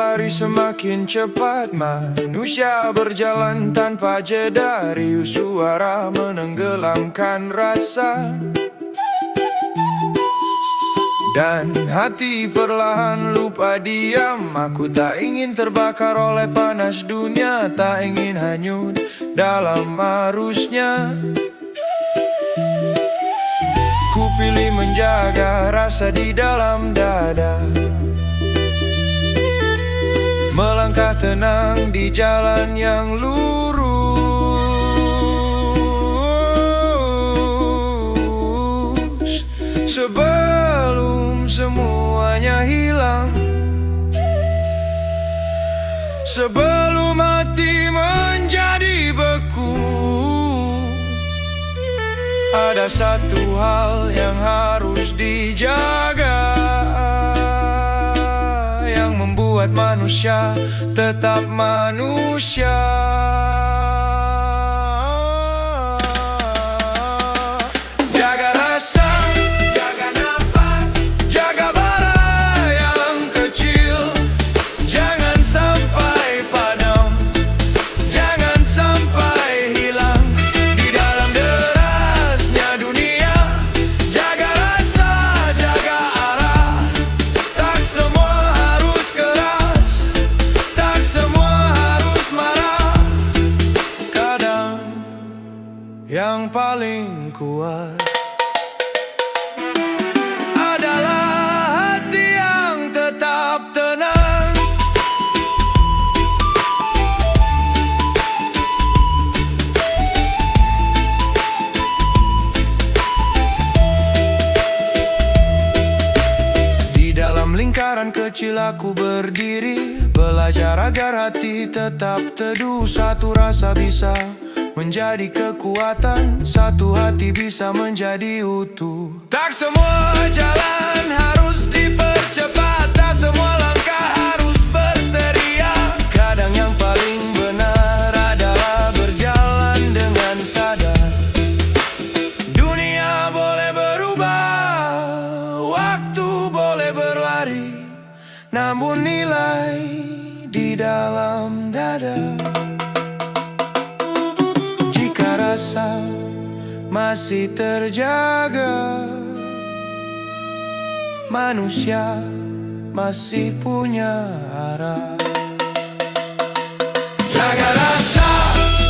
berlari semakin cepat. Manusia berjalan tanpa jeda, riuh suara menenggelamkan rasa. Dan hati perlahan lupa diam. Aku tak ingin terbakar oleh panas dunia, tak ingin hanyut dalam arusnya. Ku pilih menjaga rasa di dalam dada, melangkah tenang di jalan yang lurus. Sebelum semuanya hilang, sebelum hati menjadi beku, ada satu hal yang harus dijaga, yang membuat manusia tetap manusia. Jaga rasa, jaga napas, jaga bara yang kecil. Jangan sampai padam, jangan sampai hilang di dalam derasnya dunia. Jaga rasa, jaga arah, tak semua harus keras, tak semua harus marah. Kadang yang paling kuat adalah hati yang tetap tenang. Di dalam lingkaran kecil aku berdiri, belajar agar hati tetap teduh. Satu rasa bisa menjadi kekuatan, satu hati bisa menjadi utuh. Tak semua jalan harus dipercepat, tak semua langkah harus berteriak. Kadang yang paling benar adalah berjalan dengan sadar. Dunia boleh berubah, waktu boleh berlari, namun nilai di dalam dada. Jika rasa masih terjaga, manusia masih punya arah. Jaga rasa,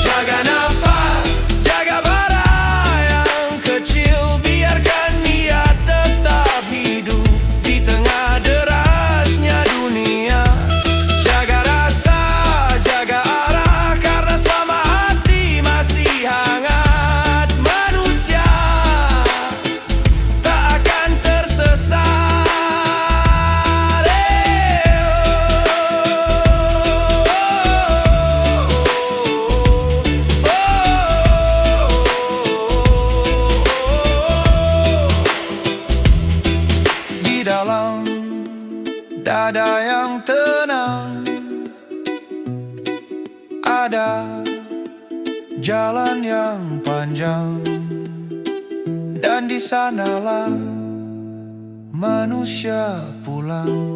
jaga napas, jaga bara yang kecil. Biarkan ia tetap hidup di tengah derasnya dunia. Jaga rasa, jaga arah, karena selama hati masih hangat, manusia tak akan tersesat. Di dalam dada yang tenang ada jalan yang panjang, dan di sanalah manusia pulang.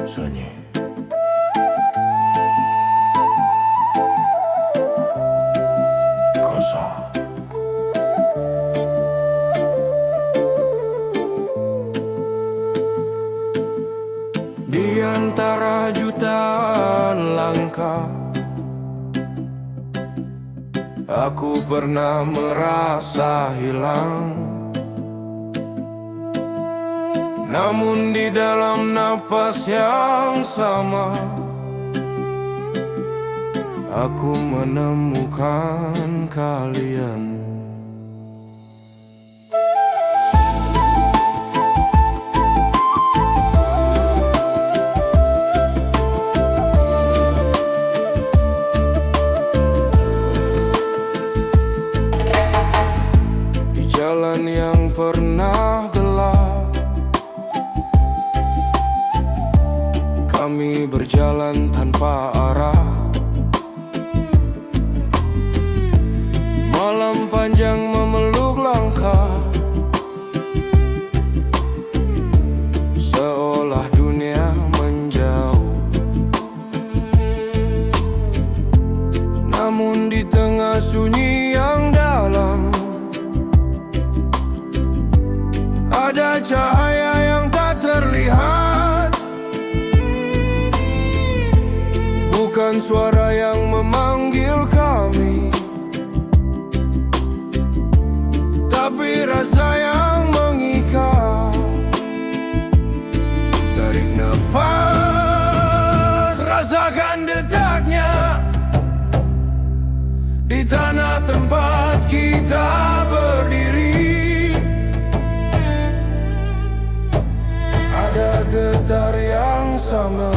Sunyi. Kosong. Di antara jutaan langkah, aku pernah merasa hilang. Namun di dalam napas yang sama, aku menemukan kalian. Di jalan yang pernah gelap, kami berjalan tanpa arah. Malam panjang memeluk langkah, seolah dunia menjauh. Namun di tengah sunyi yang dalam, ada cahaya yang tak terlihat. Bukan suara yang memanggil kami, tapi rasa yang mengikat. Tarik nafas, rasakan detaknya di tanah tempat kita berdiri. Ada getar yang sama,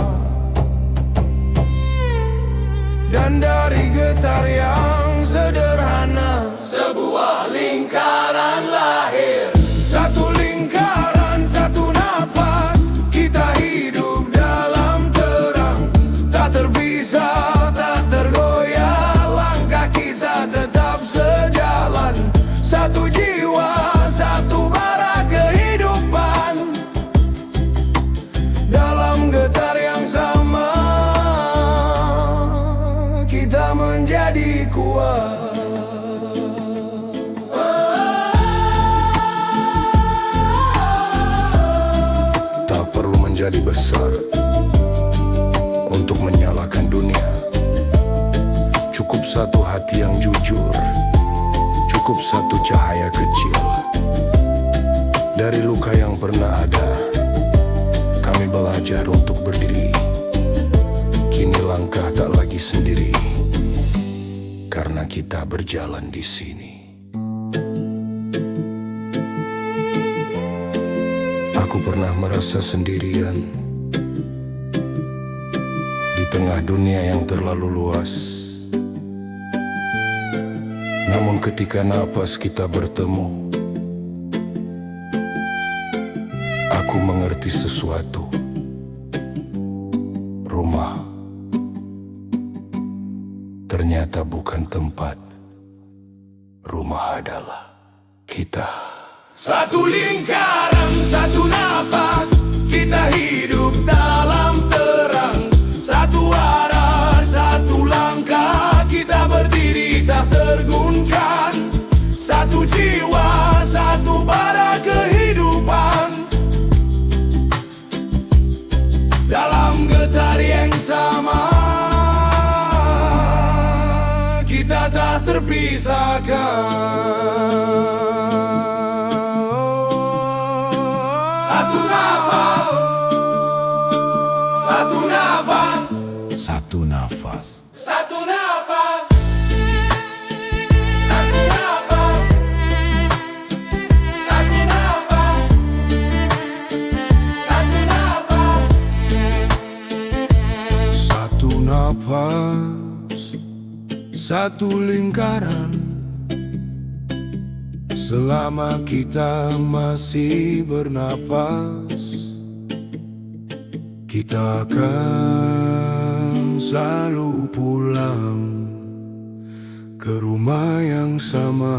dan dari getar yang sederhana sebuah lingkaran lahir. Satu lingkaran, satu nafas, kita hidup dalam terang. Tak terpisah, tak tergoyah, langkah kita tetap sejalan. Satu jiwa, satu bara kehidupan, dalam getar yang sama kita menjadi kuat. Tak perlu menjadi besar untuk menyalakan dunia. Cukup satu hati yang jujur, cukup satu cahaya kecil. Dari luka yang pernah ada, kami belajar untuk berdiri. Kini langkah tak lagi sendiri, karena kita berjalan di sini. Aku pernah merasa sendirian di tengah dunia yang terlalu luas. Namun ketika napas kita bertemu, aku mengerti sesuatu. Rumah ternyata bukan tempat, rumah adalah kita. Satu lingkaran, satu nafas, kita hidup dalam terang. Satu arah, satu langkah, kita berdiri tak tergunkan. Satu jiwa, satu bara kehidupan, dalam getar yang sama kita tak terpisahkan. Satu nafas, satu nafas, satu nafas, satu nafas, satu nafas, satu nafas, satu nafas, satu nafas, satu lingkaran. Selama kita masih bernapas, kita akan selalu pulang ke rumah yang sama.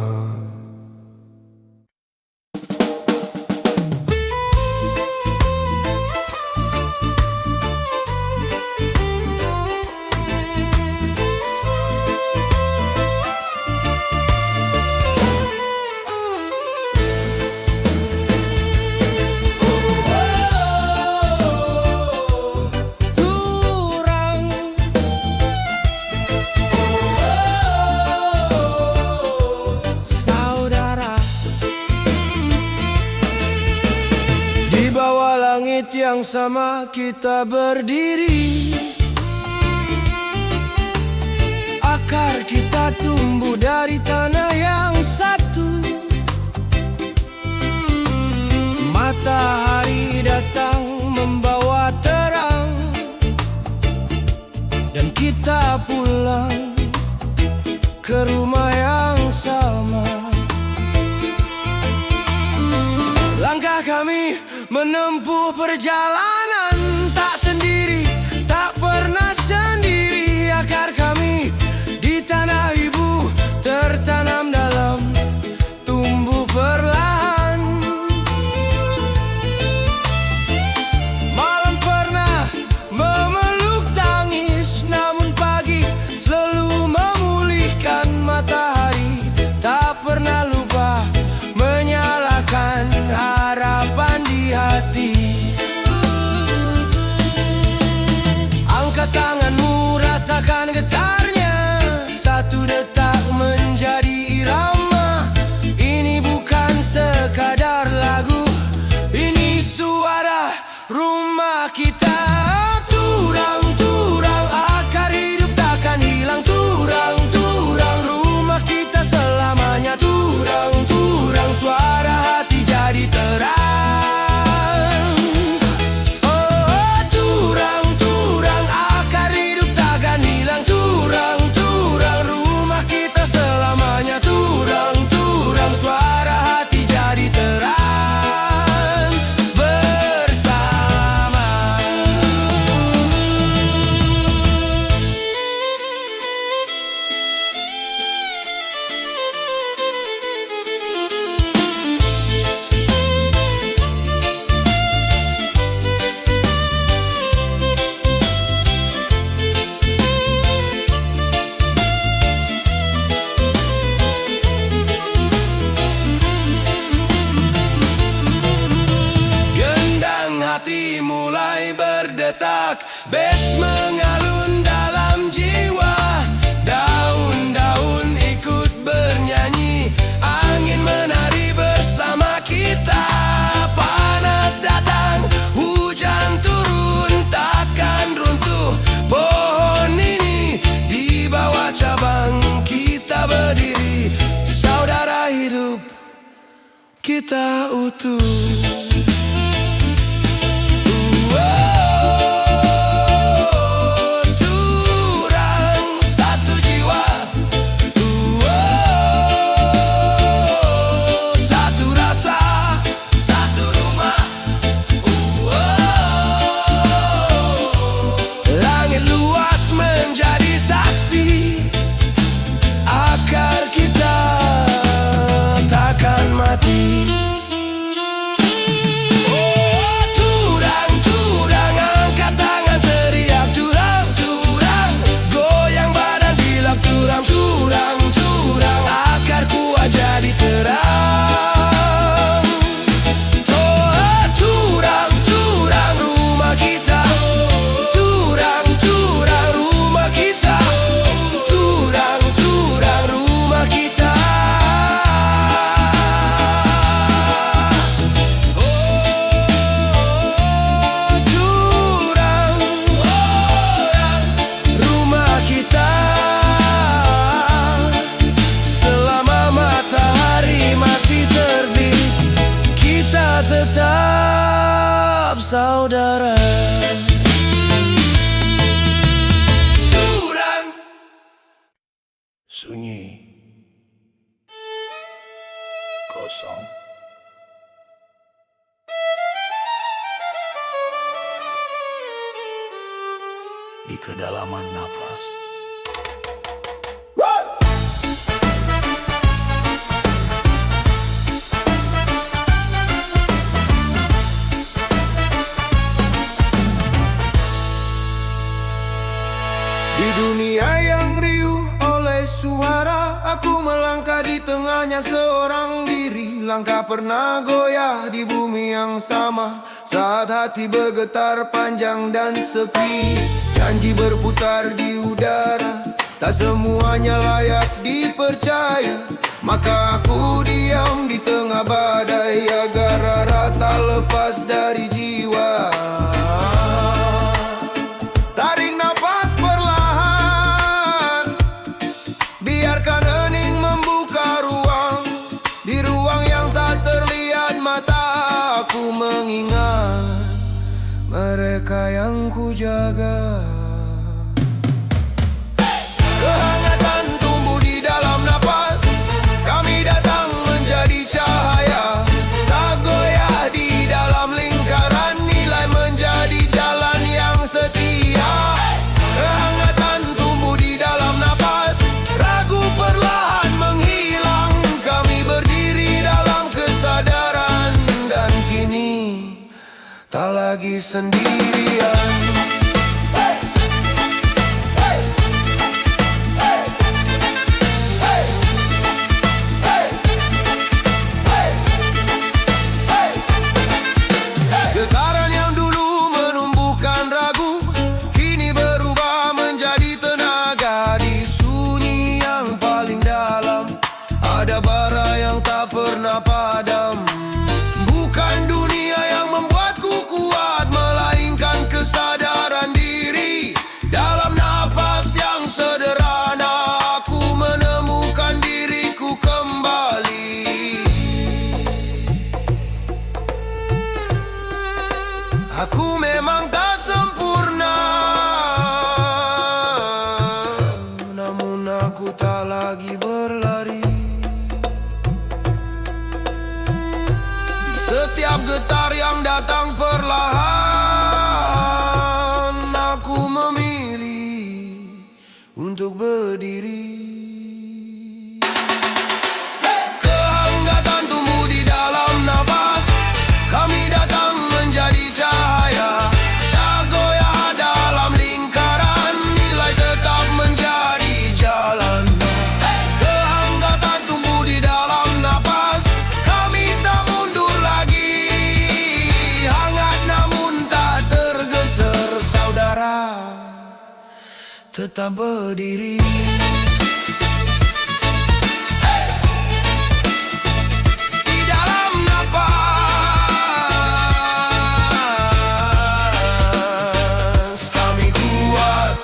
Yang sama kita berdiri, akar kita tumbuh dari tanah yang satu. Matahari datang membawa terang, dan kita pulang ke rumah yang sama. Langkah kami menempuh perjalanan tak sendiri, Bes mengalun dalam jiwa, daun-daun ikut bernyanyi, angin menari bersama kita. Panas datang, hujan turun, takkan runtuh pohon ini. Di bawah cabang kita berdiri, saudara hidup kita utuh. Tetap saudara. Turang. Sunyi, kosong, di kedalaman nafas. Di dunia yang riuh oleh suara, aku melangkah di tengahnya seorang diri. Langkah pernah goyah di bumi yang sama, saat hati bergetar panjang dan sepi. Janji berputar di udara, tak semuanya layak dipercaya. Maka aku diam di tengah badai, agar rara tak lepas dari jiwa. Tarik nafas perlahan, biarkan hening membuka ruang. Di ruang yang tak terlihat mata, aku mengingat mereka yang ku jaga. Kehangatan tumbuh di dalam napas, kami datang menjadi cahaya. Tak goyah di dalam lingkaran, nilai menjadi jalan yang setia. Kehangatan tumbuh di dalam napas, ragu perlahan menghilang. Kami berdiri dalam kesadaran, dan kini tak lagi sendirian. Getaran yang dulu menumbuhkan ragu, kini berubah menjadi tenaga. Di sunyi yang paling dalam, ada bara yang tak pernah padam. Bukan dunia yang membuatku kuat, melainkan tetap berdiri. Di dalam napas kami kuat.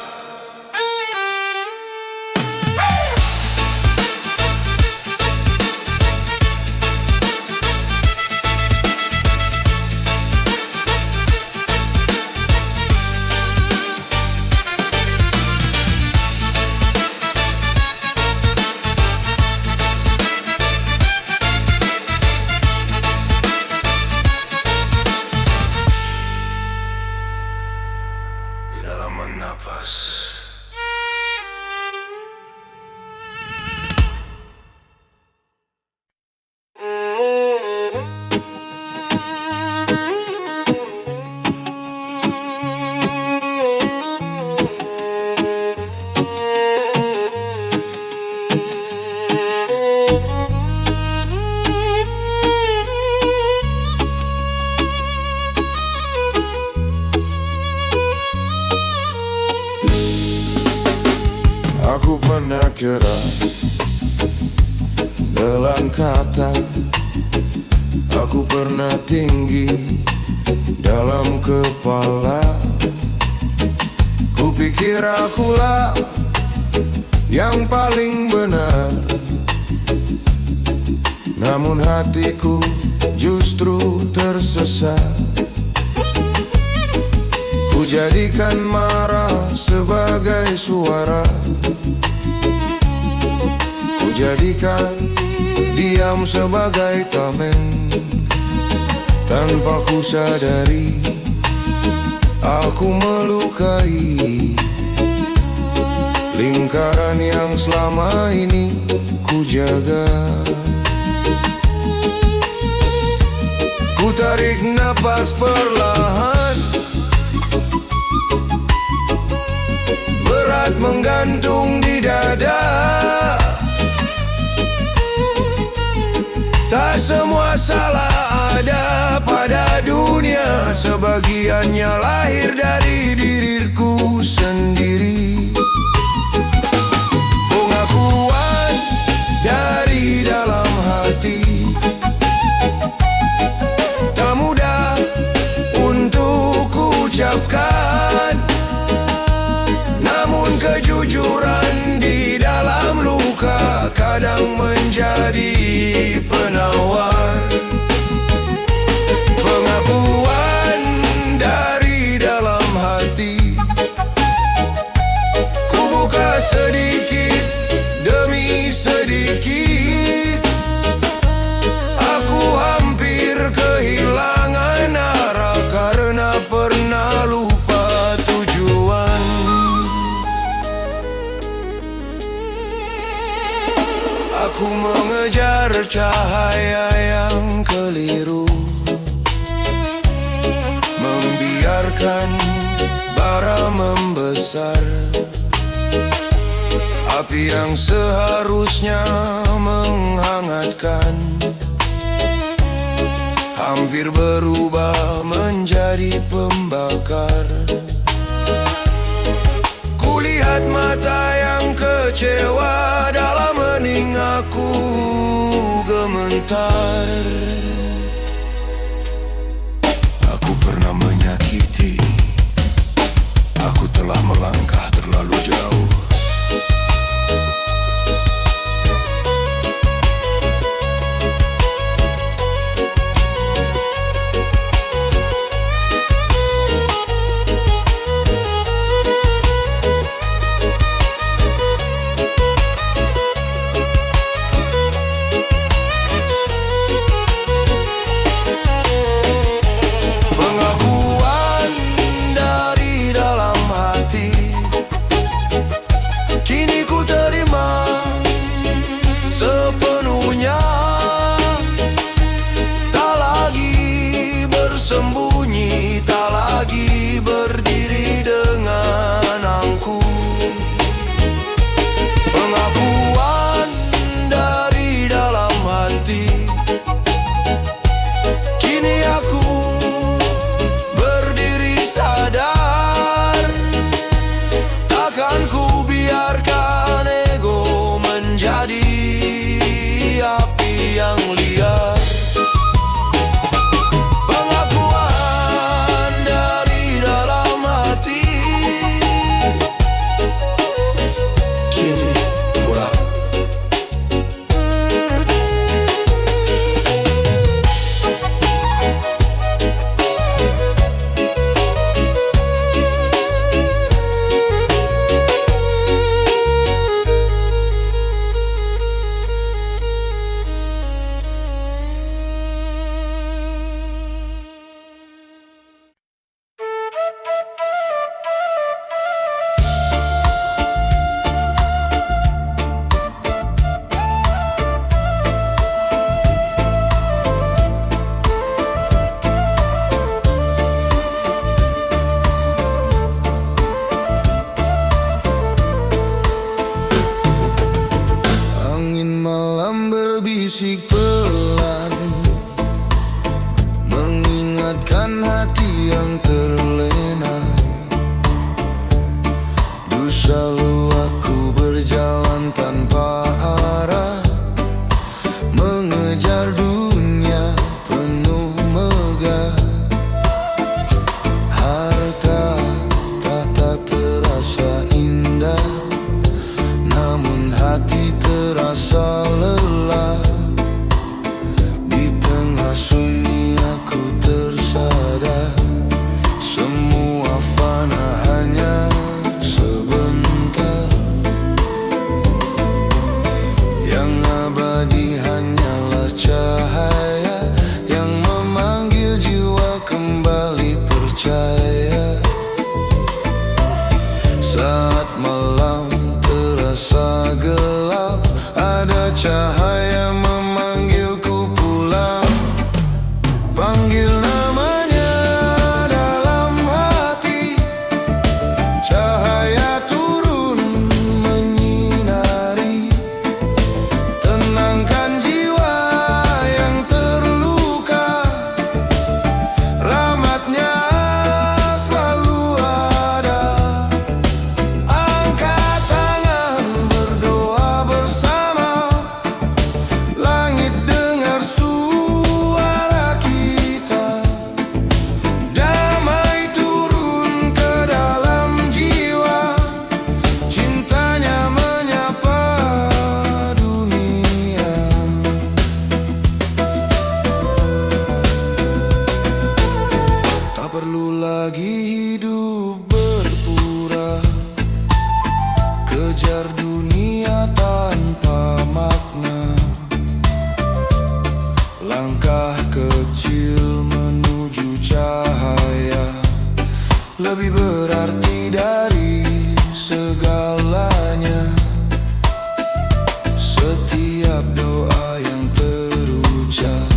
Dalam menapas. Aku pernah kira dalam kata, aku pernah tinggi dalam kepala. Kupikir akulah yang paling benar, namun hatiku justru tersesat. Ku jadikan marah sebagai suara, ku jadikan diam sebagai tameng. Tanpa ku sadari, aku melukai lingkaran yang selama ini ku jaga. Ku tarik napas perlahan, berat menggantung di dada. Tak semua salah ada pada dunia, sebagiannya lahir dari diriku sendiri. Pengakuan dari dalam hati tak mudah untuk ku ucapkan, namun kejujuran di dalam luka kadang menjadi penawar. Pengakuan dari dalam hati ku buka sedikit demi sedikit. Aku hampir kehilangan arah karena pernah lupa tujuan. Aku mengejar cahaya yang keliru, membiarkan bara membesar. Api yang seharusnya menghangatkan hampir berubah menjadi pembakar. Kulihat mata yang kecewa dalam hening aku gemetar. Aku pernah menyakiti, aku telah melangkah terlalu jauh. Kini Selalu aku berjalan tanpa arah, mengejar dunia penuh megah. Harta tahta terasa indah, namun hati terasa lelah. Di tengah sunyi aku tersadar, semua fana hanya sebentar. Yang abadi hanyalah cahaya yang memanggil jiwa kembali percaya. Saat malam terasa gelap, ada cahaya memanggilku pulang. Panggil namanya dalam hati, cahaya turun menyinari. Tenangkan jiwa yang terluka, rahmatnya selalu ada. Angkat tangan berdoa bersama, langit dengar suara kita. Damai turun ke dalam jiwa, cintanya menyapa dunia. Tak perlu lagi hidup berpura, kejar dunia tanpa makna. Langkah kecil menuju cahaya lebih berarti dari segalanya. Setiap doa yang terucap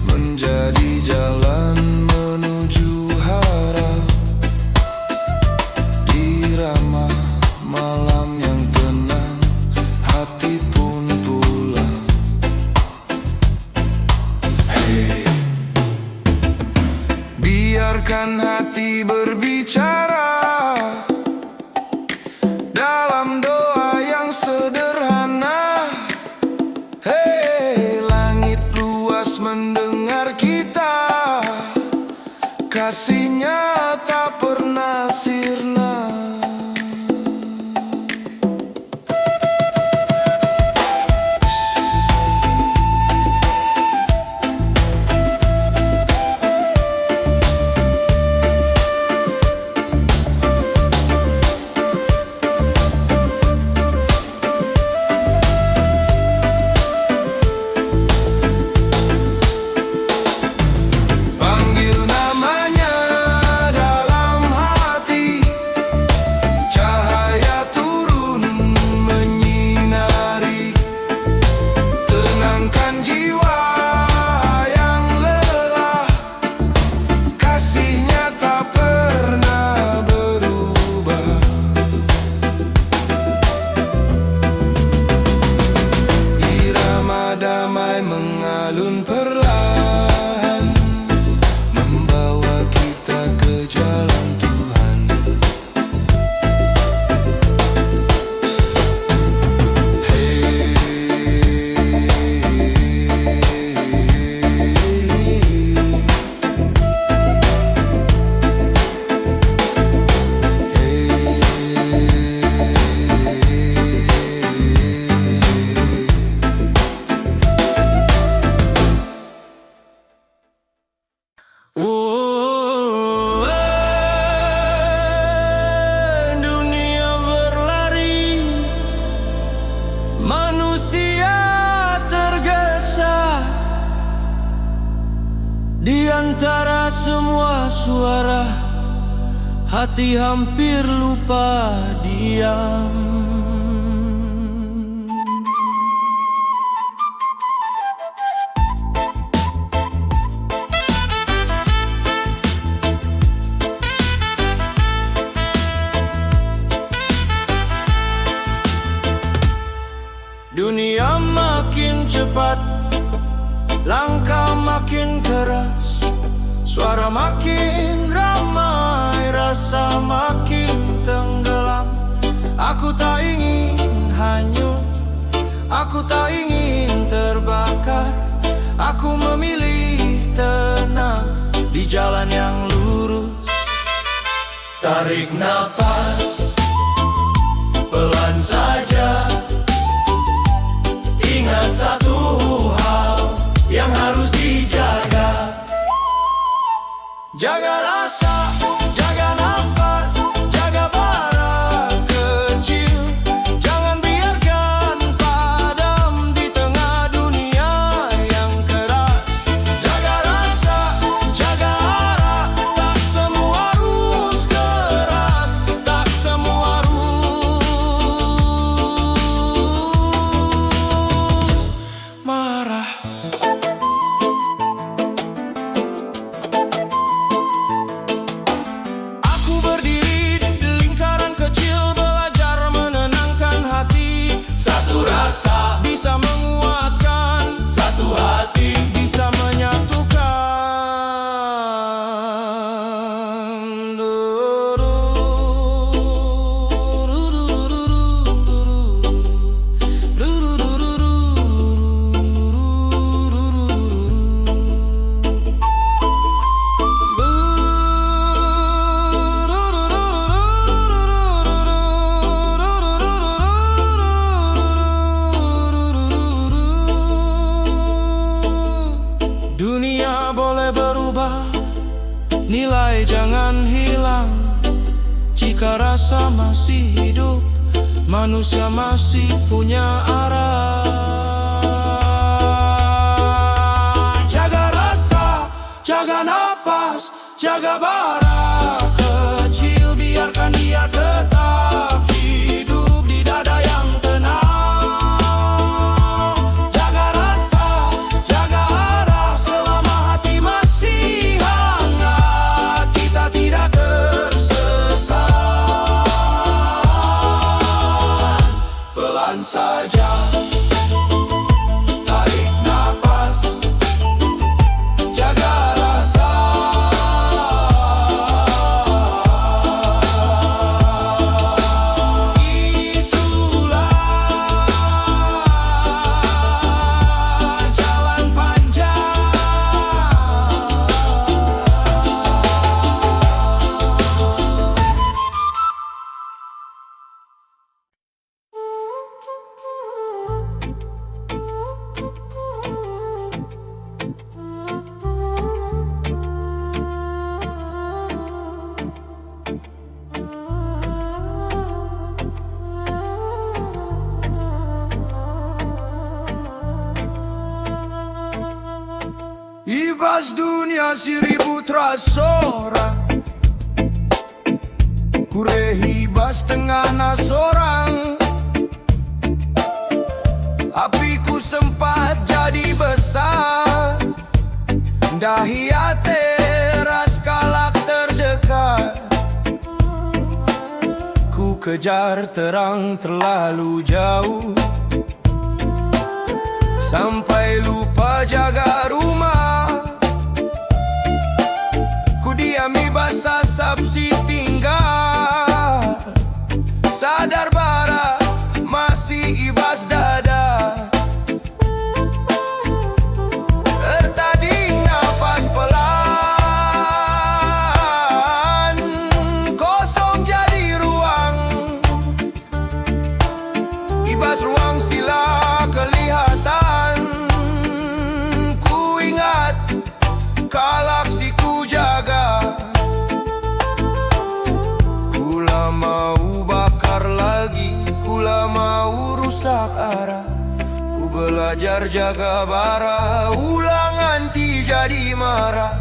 menjadi jalan menuju harap. Irama malam yang tenang, hati pun pulang. Hey, biarkan hati berbicara dalam doa yang sederhana. Hei, langit luas mendengar kita, kasihnya tak pernah sirna. Panggil namanya dalam hati, cahaya turun menyinari. Tenangkan jiwa yang lelah, kasihnya tak pernah berubah. Irama damai mengalun perlahan, membawa kita ke jalan Tuhan. Dunia berlari, manusia tergesa di antara semua suara. Hati hampir lupa diam. Dunia makin cepat, langkah makin keras, suara makin ramai, rasa makin tenggelam. Tarik nafas, pelan saja. Ingat satu hal yang harus dijaga. Jaga rasa, jaga nafas, jaga bara kecil. Jangan biarkan padam di tengah dunia yang keras. Jaga rasa, jaga arah, tak semua harus keras, tak semua harus marah. Aku berdiri di lingkaran kecil, belajar menenangkan hati. Satu rasa bisa menguatkan, satu hati bisa menyatukan. Dunia boleh berubah, nilai jangan hilang. Jika rasa masih hidup, manusia masih punya arah. Jaga rasa, jaga nafas, jaga bara kecil. Biarkan dia tetap hidup di dada yang tenang. Jaga rasa, jaga arah, selama hati masih hangat, kita tidak tersesat. Pelan saja, tarik nafas, jaga rasa. Itulah jalan panjang. Ibas dunia 1000 trasora, kurehibas tengah nasorang. Apiku sempat jadi besar, dahia teras kalak terdekat. Ku kejar terang terlalu jauh, sampai lupa jaga rumah. Ku diami basah sabsi tinggal, sadar bara masih ibas dada. Tertadik nafas pelan, kosong jadi ruang. Ibas ruang sila kelihatan. Ku ingat kalak si ku jaga. Kula mau bakar lagi, kula mau rusak arah. Ku belajar jaga bara, ulang anti jadi marah.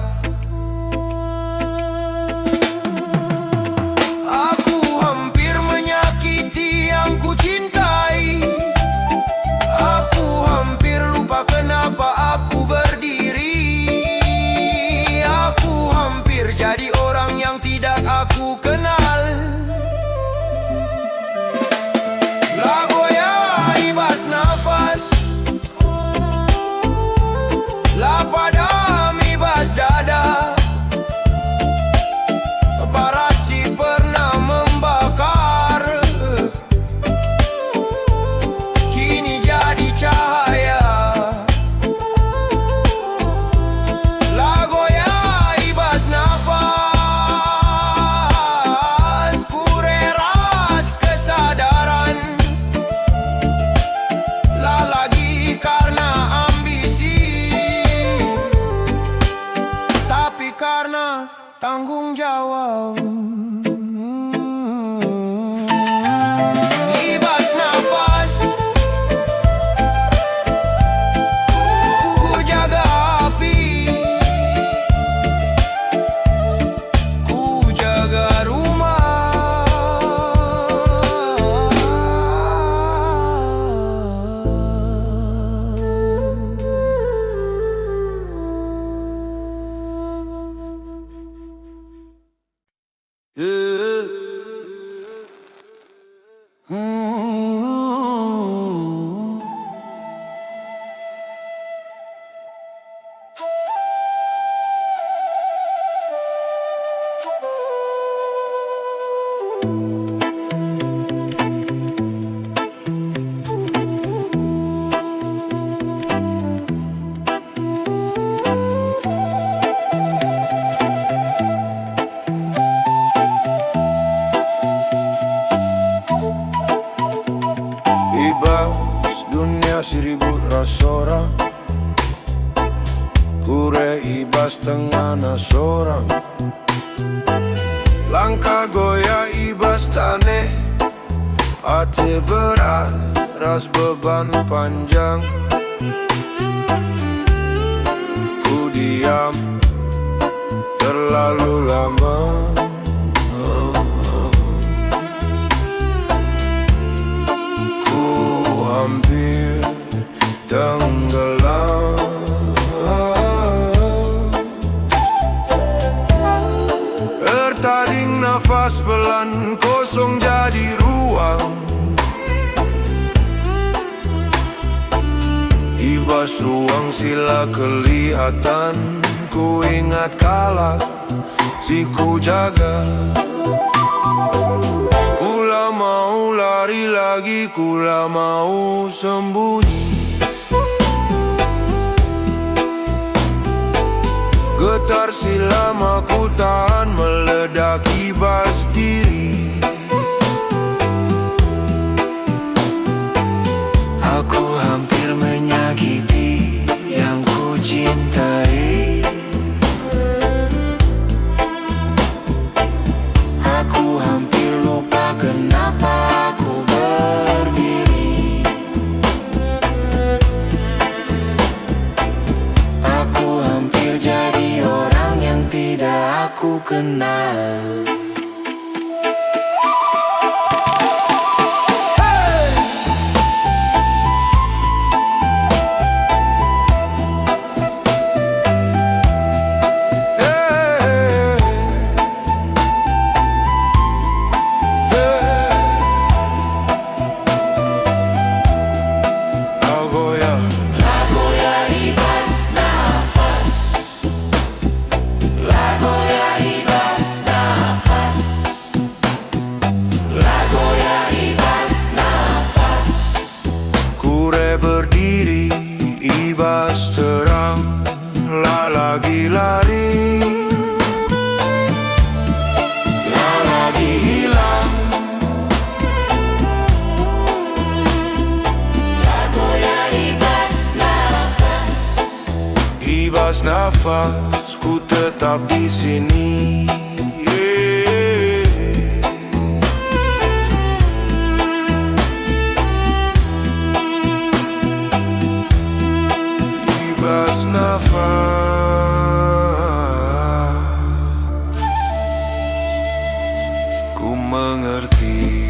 Aku hampir menyakiti yang ku cintai. Aku hampir lupa kenapa aku berdiri. Aku hampir jadi orang yang tidak aku kenal. Lagoya ibas nafas, la padam ibas dada. ibas tengah sorang. Langkah goyah ibas taneh, hati berat, ras beban panjang. Ku diam terlalu lama, ku hampir tenggelam. Tertading nafas pelan, kosong jadi ruang. Ibas ruang sila kelihatan. Ku ingat kala si ku jaga. Kula mau lari lagi, kula mau sembunyi. Getar silam aku tahan, meledak ibas diri. Aku hampir menyakiti yang ku cintai. Aku hampir lupa kenapa aku berdiri. Aku hampir jadi orang yang tidak aku kenal. Berdiri, ibas terang, lagi lari, lagi hilang. Goyah ibas nafas, ibas nafas, ku tetap di sini. Ibas nafas, ku mengerti.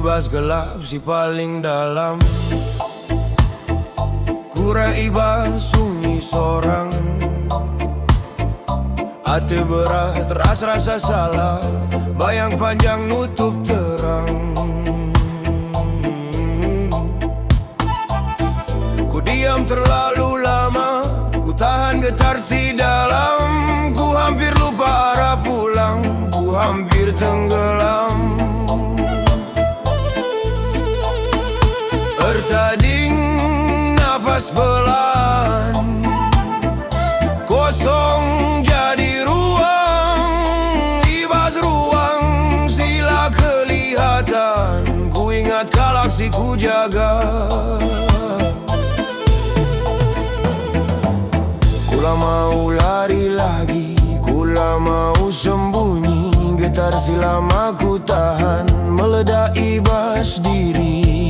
Ibas gelap si paling dalam, kura ibas sunyi sorang. Hati berat, rasa salah, bayang panjang nutup terang. Ku diam terlalu lama, ku tahan getar si dalam. Ku hampir lupa arah pulang, ku hampir tenggelam. Tertading nafas pelan, kosong jadi ruang. Ibas ruang sila kelihatan. Ku ingat galaksi ku jaga. Kula mau lari lagi, kula mau sembunyi. Getar silam aku tahan, meledak ibas diri.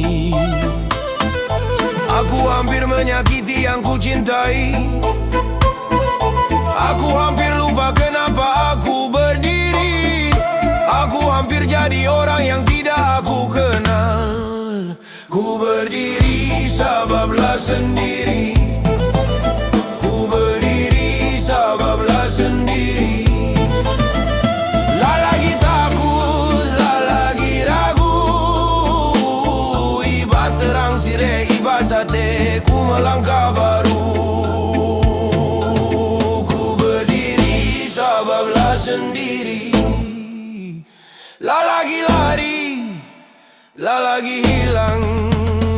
hampir menyakiti yang ku cintai. Aku hampir lupa kenapa aku berdiri. Aku hampir jadi orang yang tidak aku kenal. Ku berdiri sebablah sendiri. Ku berdiri sebablah sendiri. La lagi takut, la lagi ragu. Ibas terang sire, ibas hati, ku melangkah baru. Ku berdiri sebablah sendiri. La lagi lari, la lagi hilang.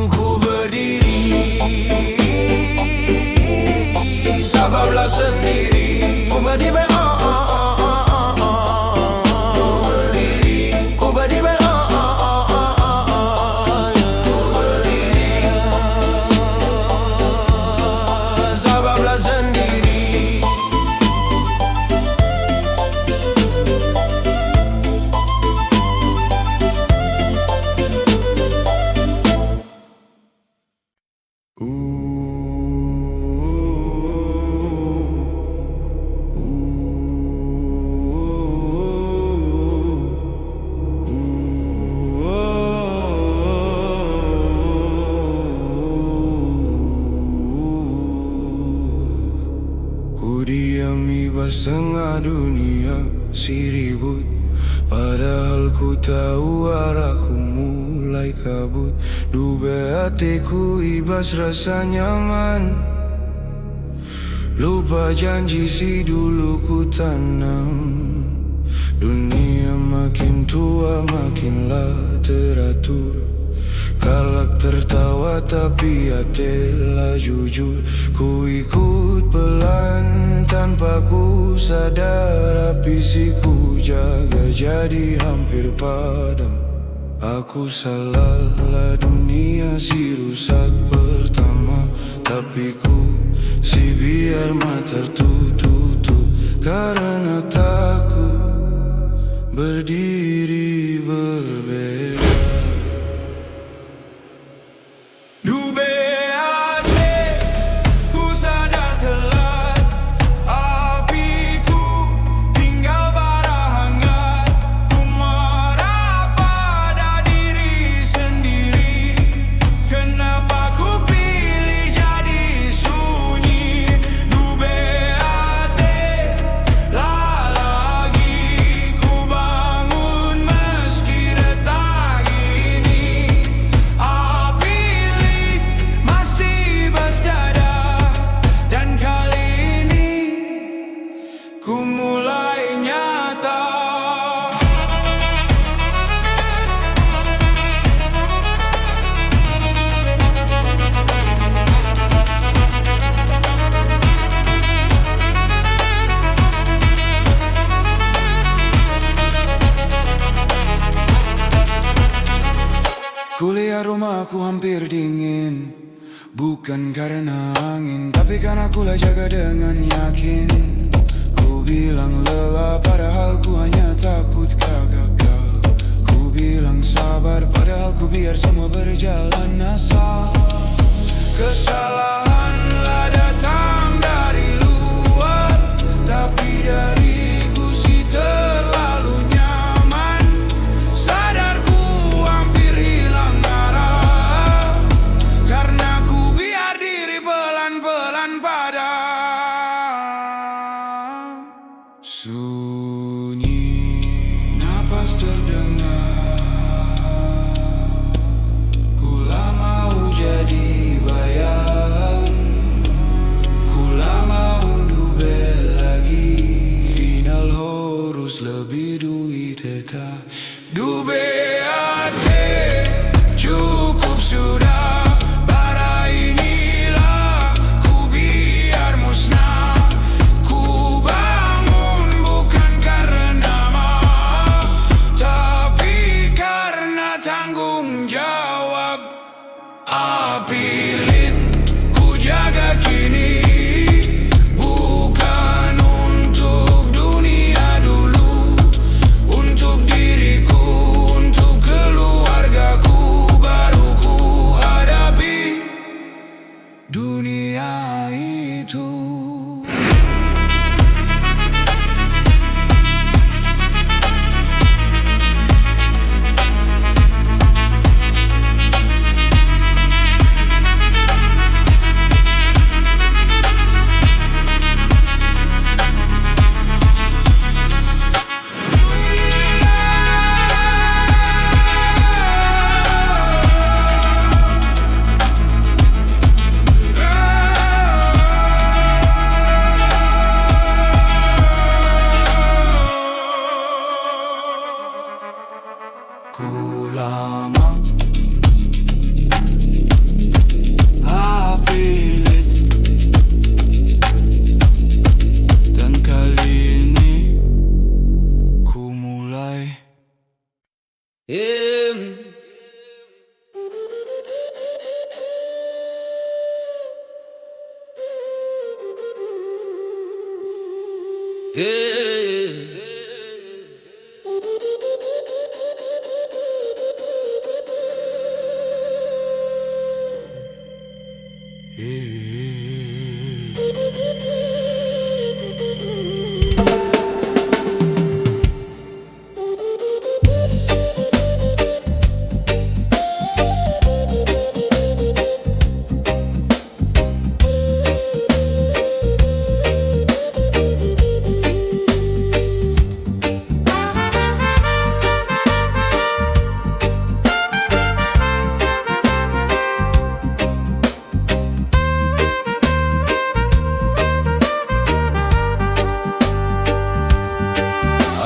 Ku berdiri sebablah sendiri. Ku berdiri, ku berdiri, sebablah sendiri. Ku diam ibas tengah dunia si ribut, padahal ku tahu arahku mulai kabut. Dube hatiku ibas rasa nyaman, lupa janji si dulu ku tanam. Dunia makin tua makinlah teratur, galak tertawa tapi hatilah jujur. Ku ikut pelan tanpa ku sadar, api si ku jaga jadi hampir padam. Aku salahlah dunia si rusak pertama, tapi ku si biar mata tertutup karena takut berdiri berbeda. Dube hati, ku sadar telat. Apiku tinggal bara hangat. Ku marah pada diri sendiri. Kenapa ku pilih jadi sunyi? Dube hati, lah lagi ku bangun meski retak ini. Api masih bas dada, dan kali ini ku mulai nyata. Kuliah rumahku hampir dingin, bukan karena angin, tapi karena kulah jaga dengan yakin. Ku bilang lelah padahal ku hanya takut gagal. Ku bilang sabar padahal ku biar semua berjalan asal. Kesalahanlah datang dari luar, tapi dariku si terlalu nyaman. Sadarku hampir hilang arah, karena ku biar diri pelan-pelan padam. Sunyi, nafas terdengar. Ku lama mau jadi bayang. Ku lama undube lagi. Final harus lebih duit eta. Dube hati, cukup sudah. Bara inilah ku biar musnah. Ku bangun bukan karena maaf, tapi Yeah. Yeah.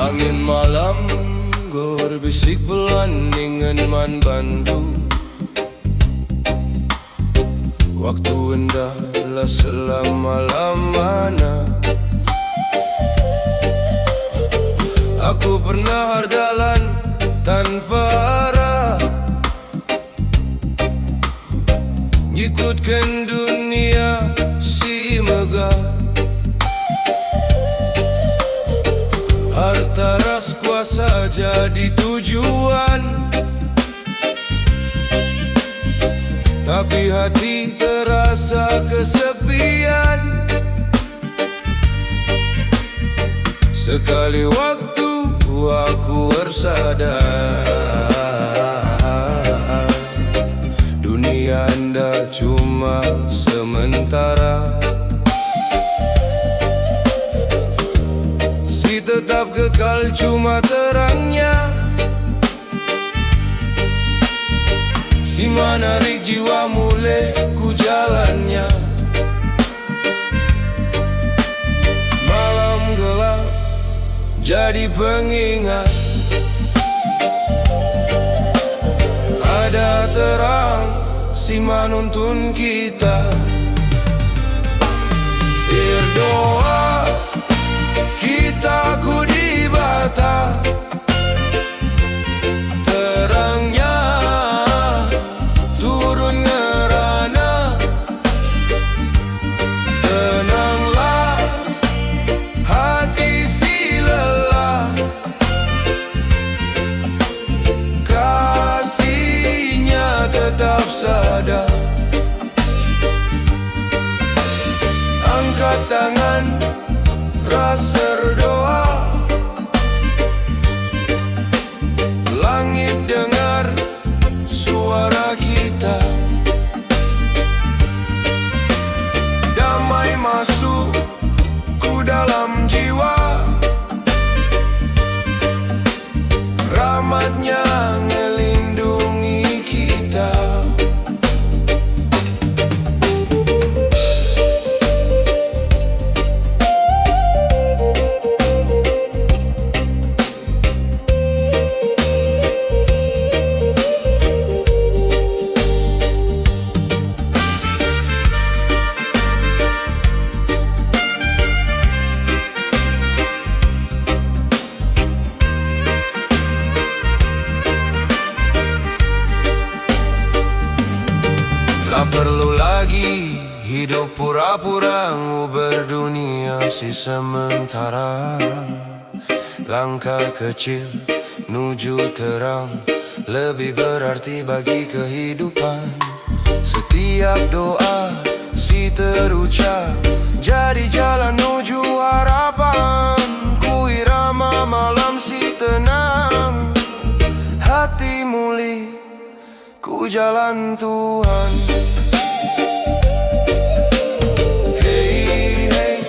Angin malam berbisik pelan dengan man bandu. Waktu endahlah selama-lamanya. Aku pernah berjalan tanpa arah, ngikutkan dunia si megah. Harta ras kuasa jadi tujuan, tapi hati terasa kesepian. Sekali waktu aku bersadar, dunia anda cuma sementara. Si tetap kekal cuma terangnya, si menarik jiwa mulai ku jalannya. Malam gelap jadi pengingat, ada terang si menuntun kita. Berdoa kita ku di bata, terangnya turun ngerana. Tenanglah hati si lelah, kasihnya tetap sadar. Angkat tangan, rasa berdoa, langit dengar suara kita. Damai masuk ku dalam jiwa, rahmatnya ngelindungi kita. Tak perlu lagi hidup pura-pura berdunia si sementara. Langkah kecil menuju terang lebih berarti bagi kehidupan. Setiap doa si terucap jadi jalan menuju harapan. Ku irama malam si tenang, hati muli ku jalan Tuhan. Hey, hey,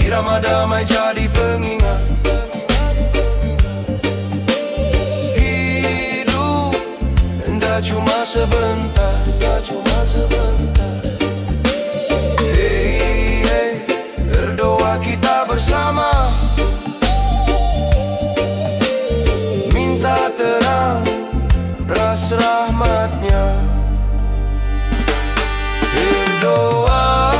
irama damai jadi pengingat. Hidup ndak cuma sebentar, ndak cuma sebentar. Hey, hey, berdoa kita bersama, minta terang ras rahmatnya. Berdoa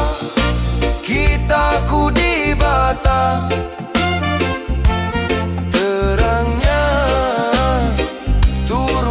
kita ku di bata, terangnya turun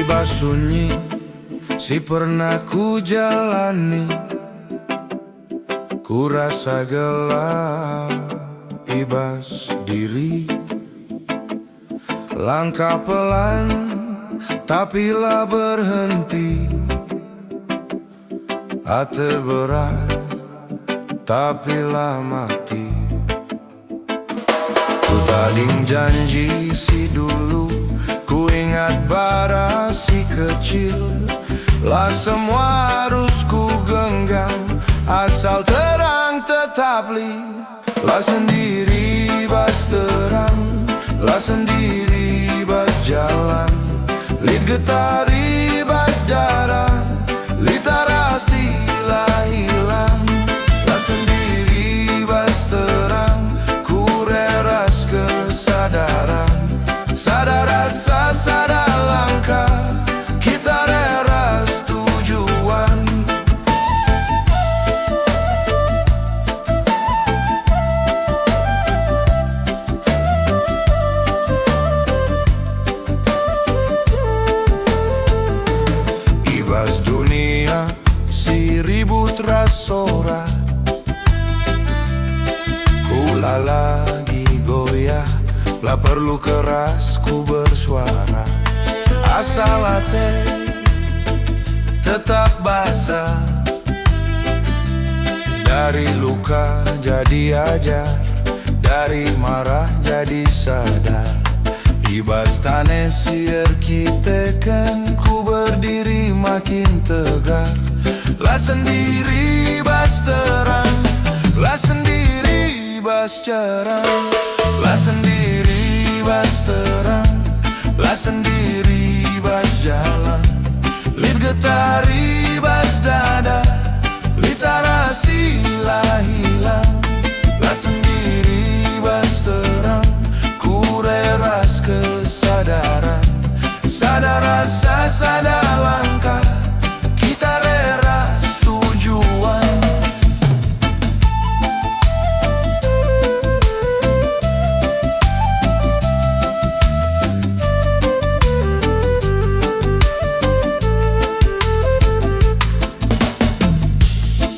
ibas sunyi si pernah ku jalani, ku rasa gelap ibas diri. Langkah pelan tapi lah berhenti, hati berat tapi lah mati. Ku tading janji si dulu, ku ingat bara si kecil. Lah semua harus ku genggam, asal terang tetap li. Lah sendiri bas terang, lah sendiri bas jalan. Lid getari bas jalan, literasi lah hilang. Lah sendiri bas terang, ku reras kesadaran. Sadar rasa, sadar langkah, kita reras tujuan. Ibas dunia si ribut rasora, kula lagi goyah, lah perlu keras ku bersuara. Asal hati tetap basah, dari luka jadi ajar, dari marah jadi sadar. Ibas tanah siar kita kan ku berdiri makin tegar. Lah sendiri bas terang, lah sendiri bas cerah. Lah sendiri bas terang, lah sendiri bas jalan. Lid getari bas dada, literasi lah hilang. Lah sendiri bas terang, ku reras kesadaran. Sadar rasa, sadar langkah, kita reras tujuan.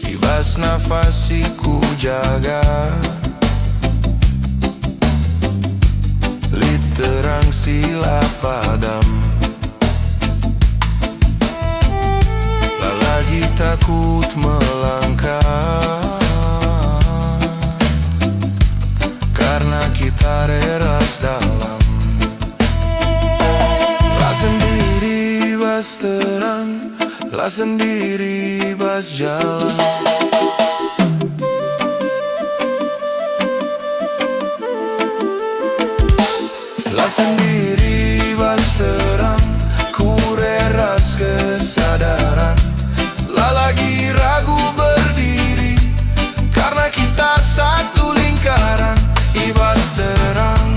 Ibas nafasi ku jaga, literang sila padam. Lah lagi takut melangkah, karena kita reras dalam. Lah sendiri bas terang, lah sendiri bas jalan. Lah sendiri bas terang, ku reras kesadaran. Lah lagi ragu berdiri, karena kita satu lingkaran. Ibas terang,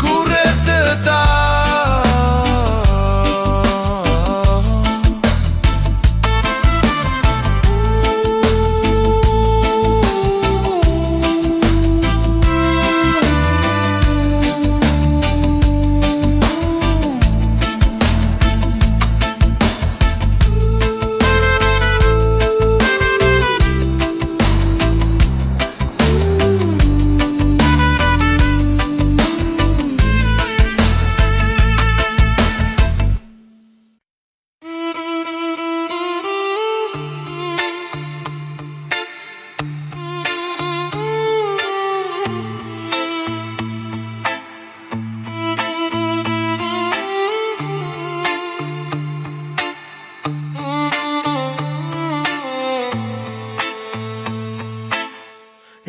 ku tetap.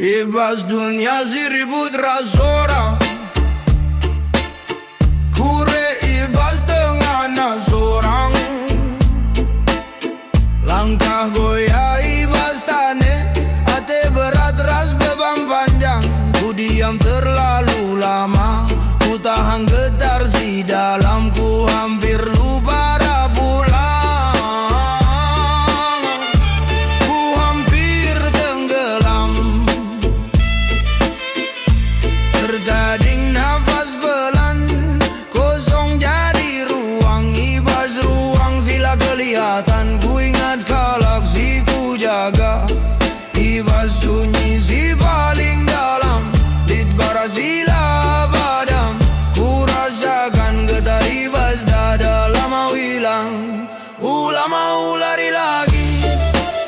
Ibas dunia si ribut rasora, kure ibas dengan seorang. Langkah goyah ibas tane, hati berat ras beban panjang. Ku diam terlalu lama, ku tahan getar si dalamku, hampir lupa dah pulang. Ku hampir tenggelam, tertading nafas dijaga. Ibas sunyi si paling dalam, lit barasila padam. Ku rasakan getar ibas dada lama hilang. Lama lari lagi,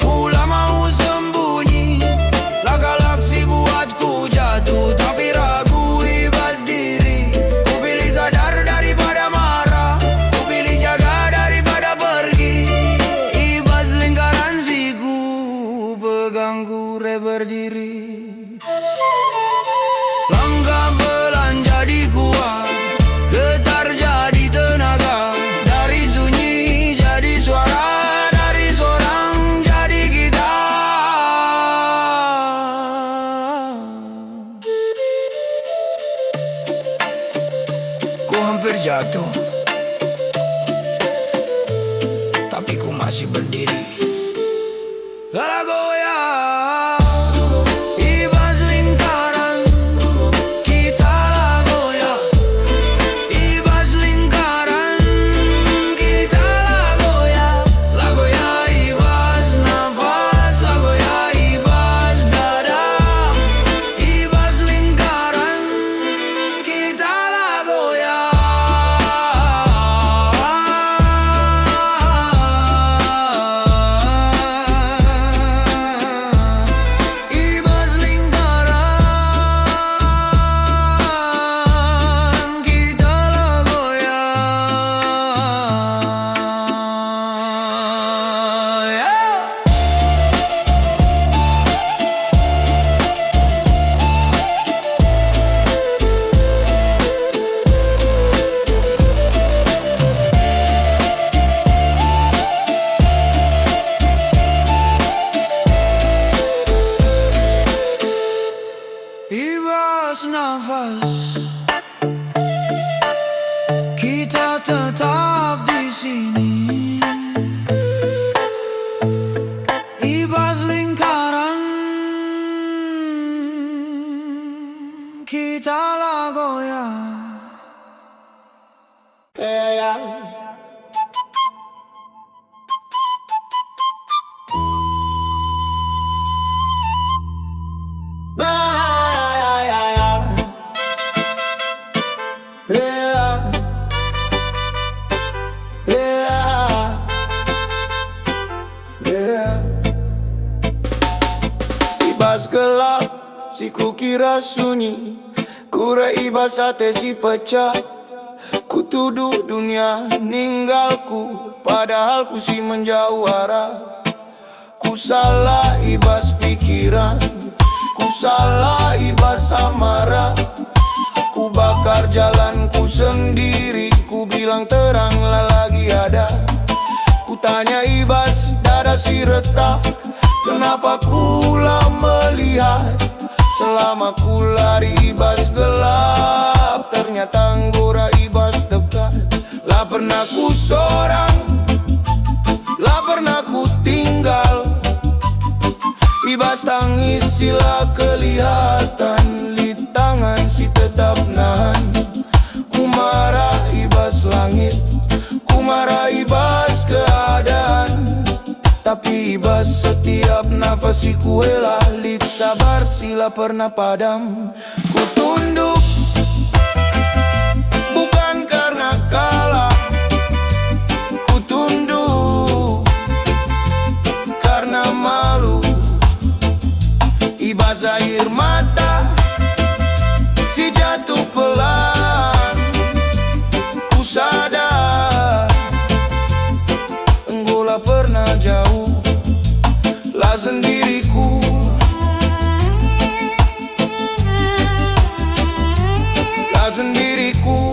lama sembunyi. Galaksi buatku jatuh tapi ragu ibas diri. Ku pilih sadar daripada marah, ku pilih jaga daripada pergi. Ibas lingkaran siku, pegang kure berdiri. Langkah pelan jadi kuat, getar jadi tenaga. Dari sunyi jadi suara, dari seorang jadi kita. Ku hampir jatuh, tapi ku masih berdiri. Gala goyang, ibas lingkaran, kita lah goyang. Ibas lingkaran, kita lah goyang. Lah goyang ibas nafas, lah goyang ibas dada. Ibas lingkaran, kita lah goyang. Ibas lingkaran, kita lah goyang. Yeah. Ibas nafas, kita tetap di sini. Ibas lingkaran, kita lah goyang. Ibas gelap, si ku kira sunyi. Kura ibas hati si pecah. Ku tuduh dunia ninggalku, padahal ku si menjauh arah. Ku salah ibas pikiran, ku salah ibas amarah. Ku bakar jalanku sendiri, ku bilang teranglah lagi ada. Ku tanya ibas dada si retak, kenapa kulah melihat? Selama ku lari ibas gelap, ternyata anggora ibas dekat. Lah pernah ku sorang, lah pernah ku tinggal. Ibas tangis sila kelihatan, di tangan si tetap nahan. Ku marah ibas langit, ku marah ibas keadaan. Tapi ibas setiap nafas si ku hela, lit sabar sila pernah padam. Ku tunduk, bukan karena kalah. Ku tunduk karena malu. Ibas air mata, si jatuh pelan. Ku sadar, engkaulah pernah jauh. Lah sendiriku, lah sendiriku.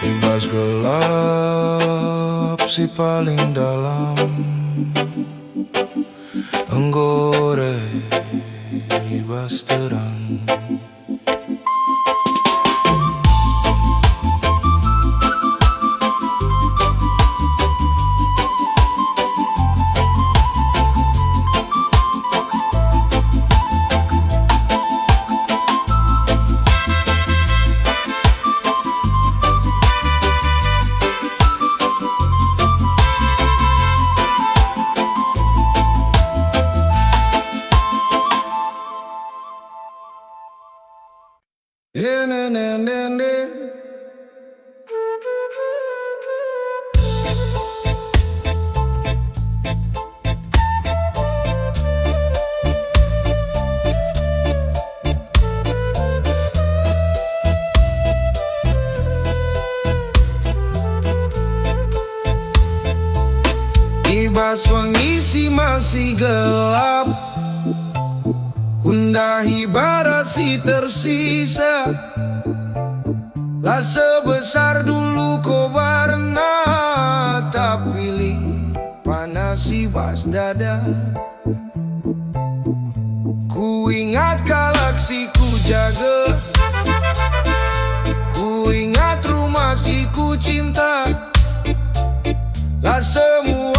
Ibas gelap si paling dalam, anggora ibas terang. Ibas mengisi masih gelap, kundahi bara si tersisa. Lah sebesar dulu kau warna, tak pilih panas ibas dada. Ku ingat galaksi ku jaga, ku ingat rumah si ku cinta. Lah semua